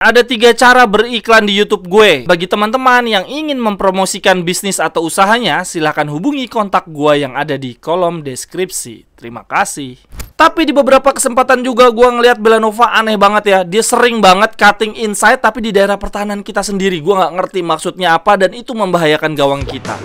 ada 3 cara beriklan di YouTube gue. Bagi teman-teman yang ingin mempromosikan bisnis atau usahanya, silahkan hubungi kontak gue yang ada di kolom deskripsi. Terima kasih. Tapi di beberapa kesempatan juga gue ngeliat Belanova aneh banget ya. Dia sering banget cutting inside tapi di daerah pertahanan kita sendiri. Gue nggak ngerti maksudnya apa dan itu membahayakan gawang kita.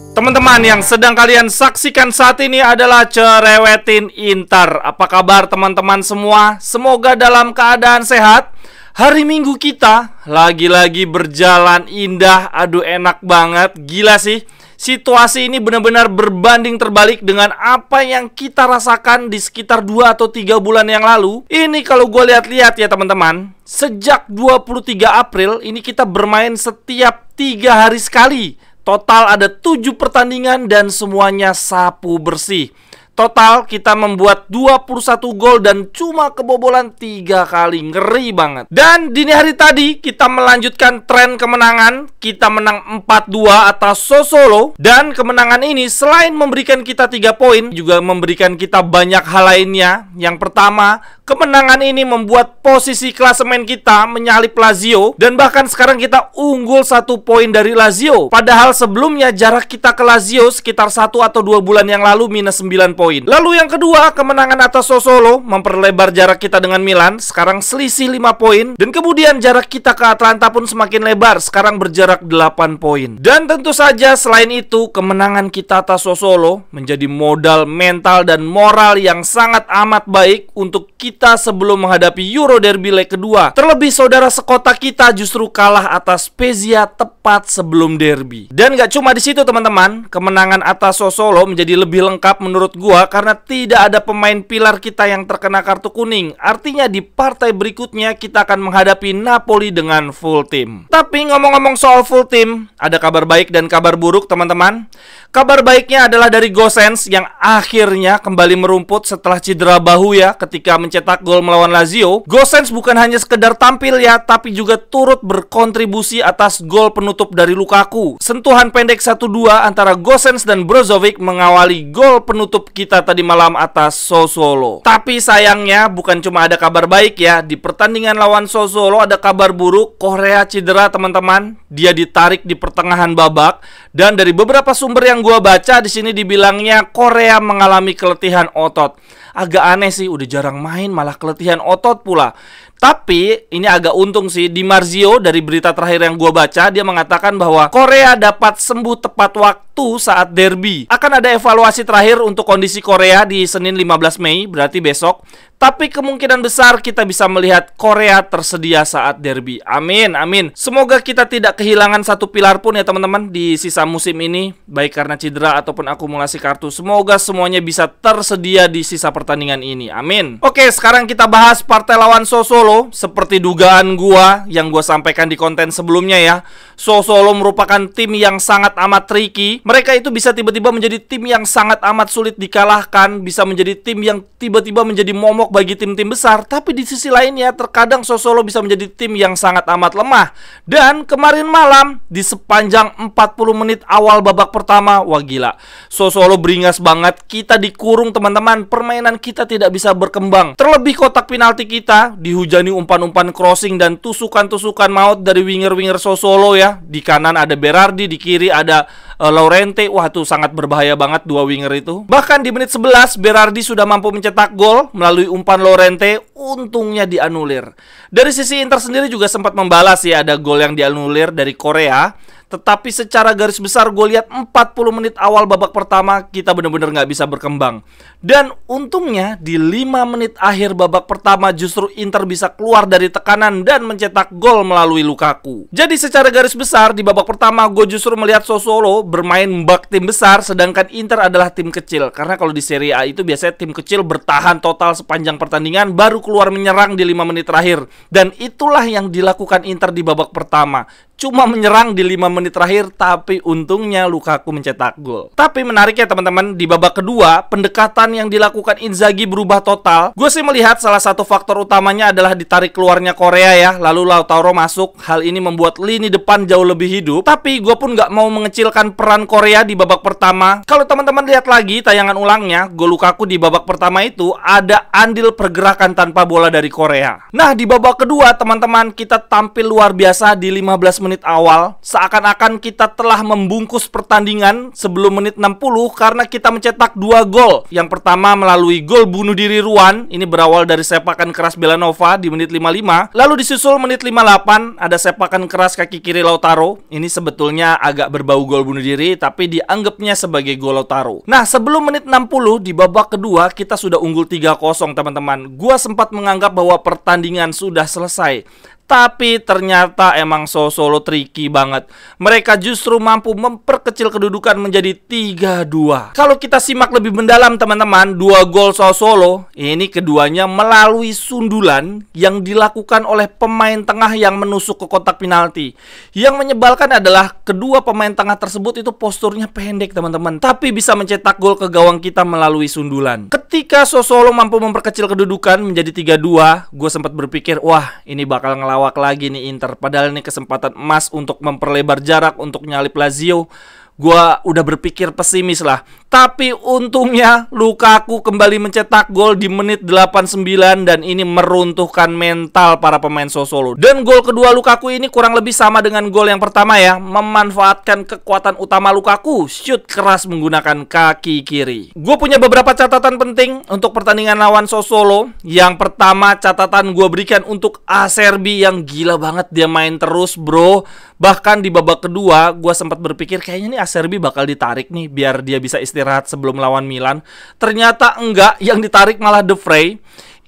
Teman-teman, yang sedang kalian saksikan saat ini adalah Cerewetin Inter. Apa kabar teman-teman semua? Semoga dalam keadaan sehat. Hari Minggu kita lagi-lagi berjalan indah. Aduh, enak banget. Gila sih. Situasi ini benar-benar berbanding terbalik dengan apa yang kita rasakan di sekitar 2 atau 3 bulan yang lalu. Ini kalau gue lihat-lihat ya teman-teman, sejak 23 April ini kita bermain setiap 3 hari sekali. Total ada 7 pertandingan dan semuanya sapu bersih. Total kita membuat 21 gol dan cuma kebobolan 3 kali. Ngeri banget. Dan dini hari tadi kita melanjutkan tren kemenangan. Kita menang 4-2 atas Sassuolo. Dan kemenangan ini selain memberikan kita 3 poin, juga memberikan kita banyak hal lainnya. Yang pertama, kemenangan ini membuat posisi klasemen kita menyalip Lazio. Dan bahkan sekarang kita unggul 1 poin dari Lazio. Padahal sebelumnya jarak kita ke Lazio sekitar 1 atau 2 bulan yang lalu minus 9 poin. Lalu yang kedua, kemenangan atas Sassuolo memperlebar jarak kita dengan Milan. Sekarang selisih 5 poin. Dan kemudian jarak kita ke Atalanta pun semakin lebar. Sekarang berjarak 8 poin. Dan tentu saja selain itu, kemenangan kita atas Sassuolo menjadi modal mental dan moral yang sangat amat baik untuk kita sebelum menghadapi Euro Derby leg kedua. Terlebih saudara sekota kita justru kalah atas Spezia tepat sebelum derby. Dan gak cuma di situ teman-teman, kemenangan atas Sassuolo menjadi lebih lengkap menurut gua karena tidak ada pemain pilar kita yang terkena kartu kuning. Artinya di partai berikutnya kita akan menghadapi Napoli dengan full team. Tapi ngomong-ngomong soal full team, ada kabar baik dan kabar buruk teman-teman. Kabar baiknya adalah dari Gosens yang akhirnya kembali merumput setelah cedera bahu ya ketika mencetak gol melawan Lazio. Gosens bukan hanya sekedar tampil ya, tapi juga turut berkontribusi atas gol penutup dari Lukaku. Sentuhan pendek 1-2 antara Gosens dan Brozovic mengawali gol penutup kita tadi malam atas Sassuolo. Tapi sayangnya bukan cuma ada kabar baik ya. Di pertandingan lawan Sassuolo ada kabar buruk. Korea cedera teman-teman. Dia ditarik di pertengahan babak. Dan dari beberapa sumber yang gua baca di sini dibilangnya Korea mengalami keletihan otot. Agak aneh sih, udah jarang main malah keletihan otot pula. Tapi ini agak untung sih. Di Marzio dari berita terakhir yang gue baca, dia mengatakan bahwa Korea dapat sembuh tepat waktu saat derby. Akan ada evaluasi terakhir untuk kondisi Korea di Senin 15 Mei, berarti besok. Tapi kemungkinan besar kita bisa melihat Korea tersedia saat derby. Amin, amin. Semoga kita tidak kehilangan satu pilar pun ya teman-teman di sisa musim ini, baik karena cedera ataupun akumulasi kartu. Semoga semuanya bisa tersedia di sisa pertandingan ini. Amin. Oke, sekarang kita bahas partai lawan Sassuolo. Seperti dugaan gua yang gua sampaikan di konten sebelumnya ya, Sassuolo merupakan tim yang sangat amat tricky. Mereka itu bisa tiba-tiba menjadi tim yang sangat amat sulit dikalahkan, bisa menjadi tim yang tiba-tiba menjadi momok bagi tim-tim besar. Tapi di sisi lainnya terkadang Sassuolo bisa menjadi tim yang sangat amat lemah. Dan kemarin malam di sepanjang 40 menit awal babak pertama, wah gila, Sassuolo beringas banget. Kita dikurung teman-teman, permainan kita tidak bisa berkembang. Terlebih kotak penalti kita dihujani umpan-umpan crossing dan tusukan-tusukan maut dari winger-winger Sassuolo ya. Di kanan ada Berardi, di kiri ada Llorente. Wah, itu sangat berbahaya banget dua winger itu. Bahkan di menit 11 Berardi sudah mampu mencetak gol melalui umpan Llorente. Untungnya dianulir. Dari sisi Inter sendiri juga sempat membalas ya, ada gol yang dianulir dari Korea. Tetapi secara garis besar gue lihat 40 menit awal babak pertama kita benar-benar nggak bisa berkembang. Dan untungnya di 5 menit akhir babak pertama justru Inter bisa keluar dari tekanan dan mencetak gol melalui Lukaku. Jadi secara garis besar di babak pertama gue justru melihat Sassuolo bermain bak tim besar, sedangkan Inter adalah tim kecil. Karena kalau di Serie A itu biasanya tim kecil bertahan total sepanjang pertandingan baru keluar menyerang di 5 menit terakhir. Dan itulah yang dilakukan Inter di babak pertama. cuma menyerang di 5 menit terakhir, tapi untungnya Lukaku mencetak gol. Tapi menarik ya teman-teman, di babak kedua pendekatan yang dilakukan Inzaghi berubah total. Gue sih melihat salah satu faktor utamanya adalah ditarik keluarnya Korea ya, lalu Lautaro masuk. Hal ini membuat lini depan jauh lebih hidup. Tapi gue pun gak mau mengecilkan peran Korea di babak pertama. Kalau teman-teman lihat lagi tayangan ulangnya, gol Lukaku di babak pertama itu ada andil pergerakan tanpa bola dari Korea. Nah, di babak kedua teman-teman, kita tampil luar biasa di 15 menit awal. Seakan-akan kita telah membungkus pertandingan sebelum menit 60 karena kita mencetak 2 gol. Yang pertama melalui gol bunuh diri Ruan, ini berawal dari sepakan keras Belanova di menit 55. Lalu disusul menit 58 ada sepakan keras kaki kiri Lautaro. Ini sebetulnya agak berbau gol bunuh diri, tapi dianggapnya sebagai gol Lautaro. Nah, sebelum menit 60 di babak kedua kita sudah unggul 3-0 teman-teman. Gua sempat menganggap bahwa pertandingan sudah selesai. Tapi ternyata emang Sassuolo tricky banget. Mereka justru mampu memperkecil kedudukan menjadi 3-2. Kalau kita simak lebih mendalam teman-teman, 2 gol Sassuolo ini keduanya melalui sundulan yang dilakukan oleh pemain tengah yang menusuk ke kotak penalti. Yang menyebalkan adalah kedua pemain tengah tersebut itu posturnya pendek teman-teman, tapi bisa mencetak gol ke gawang kita melalui sundulan. Ketika Sassuolo mampu memperkecil kedudukan menjadi 3-2, gue sempat berpikir, wah ini bakal ngelawak lagi nih Inter. Padahal ini kesempatan emas untuk memperlebar jarak untuk nyalip Lazio. Gua udah berpikir pesimis lah. Tapi untungnya Lukaku kembali mencetak gol di menit 89 dan ini meruntuhkan mental para pemain Sassuolo. Dan gol kedua Lukaku ini kurang lebih sama dengan gol yang pertama ya, memanfaatkan kekuatan utama Lukaku, shoot keras menggunakan kaki kiri. Gue punya beberapa catatan penting untuk pertandingan lawan Sassuolo. Yang pertama, catatan gue berikan untuk Acerbi yang gila banget, dia main terus bro. Bahkan di babak kedua gue sempat berpikir kayaknya nih Acerbi bakal ditarik nih biar dia bisa istirahat sebelum lawan Milan. Ternyata enggak, yang ditarik malah De Vrij.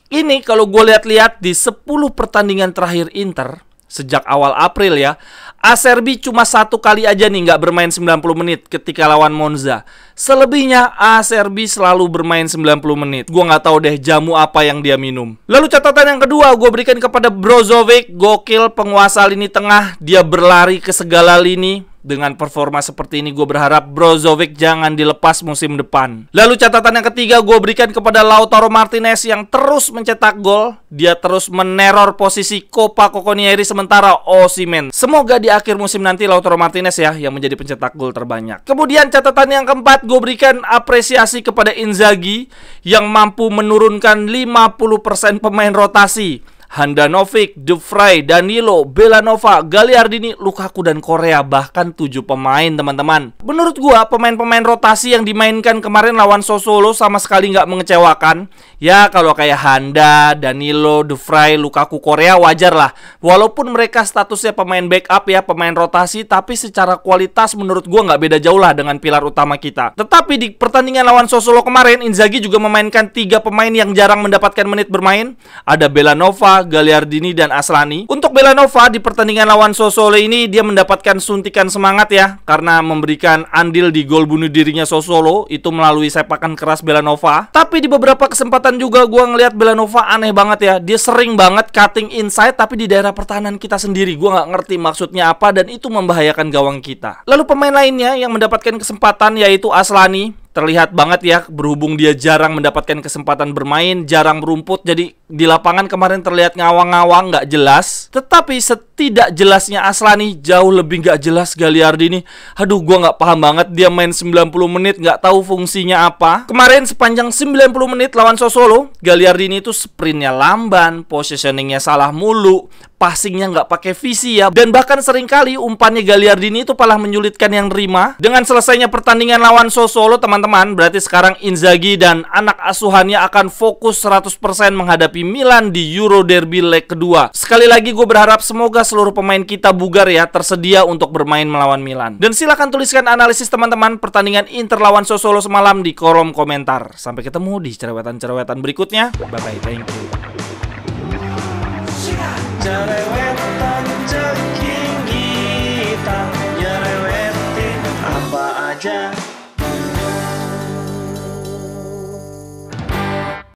Ini kalau gue lihat-lihat di 10 pertandingan terakhir Inter sejak awal April ya, Acerbi cuma 1 kali aja nih nggak bermain 90 menit ketika lawan Monza. Selebihnya Acerbi selalu bermain 90 menit. Gue nggak tahu deh jamu apa yang dia minum. Lalu catatan yang kedua gue berikan kepada Brozovic, gokil penguasa lini tengah. Dia berlari ke segala lini. Dengan performa seperti ini gue berharap Brozovic jangan dilepas musim depan. Lalu catatan yang ketiga gue berikan kepada Lautaro Martinez yang terus mencetak gol. Dia terus meneror posisi Copa Cocconieri sementara Osimhen. Semoga di akhir musim nanti Lautaro Martinez ya yang menjadi pencetak gol terbanyak. Kemudian catatan yang keempat gue berikan apresiasi kepada Inzaghi yang mampu menurunkan 50% pemain rotasi. Handanovic, De Vrij, Danilo, Belanova, Gagliardini, Lukaku, dan Korea. Bahkan 7 pemain teman-teman. Menurut gua pemain-pemain rotasi yang dimainkan kemarin lawan Sassuolo sama sekali nggak mengecewakan. Ya kalau kayak Handa, Danilo, De Vrij, Lukaku, Korea wajar lah. Walaupun mereka statusnya pemain backup ya, pemain rotasi, tapi secara kualitas menurut gua nggak beda jauh lah dengan pilar utama kita. Tetapi di pertandingan lawan Sassuolo kemarin, Inzaghi juga memainkan 3 pemain yang jarang mendapatkan menit bermain. Ada Belanova, Gagliardini, dan Aslani. Untuk Belanova di pertandingan lawan Sassuolo ini dia mendapatkan suntikan semangat ya, karena memberikan andil di gol bunuh dirinya Sassuolo itu melalui sepakan keras Belanova. Tapi di beberapa kesempatan juga gua ngelihat Belanova aneh banget ya. Dia sering banget cutting inside tapi di daerah pertahanan kita sendiri. Gua nggak ngerti maksudnya apa dan itu membahayakan gawang kita. Lalu pemain lainnya yang mendapatkan kesempatan yaitu Aslani. Terlihat banget ya, berhubung dia jarang mendapatkan kesempatan bermain, jarang berumput, jadi di lapangan kemarin terlihat ngawang-ngawang, nggak jelas. Tetapi setidak jelasnya Aslani, jauh lebih nggak jelas Gagliardini. Aduh, gua nggak paham banget, dia main 90 menit, nggak tahu fungsinya apa. Kemarin sepanjang 90 menit lawan Sassuolo, Gagliardini itu sprintnya lamban, positioningnya salah mulu, passingnya nggak pakai visi ya, dan bahkan seringkali umpannya Gagliardini itu malah menyulitkan yang nerima. Dengan selesainya pertandingan lawan Sassuolo teman-teman, berarti sekarang Inzaghi dan anak asuhannya akan fokus 100% menghadapi Milan di Euro Derby leg kedua. Sekali lagi gue berharap semoga seluruh pemain kita bugar ya, tersedia untuk bermain melawan Milan. Dan silakan tuliskan analisis teman-teman pertandingan Inter lawan Sassuolo semalam di kolom komentar. Sampai ketemu di cerewetan-cerewetan berikutnya. Bye bye, thank you.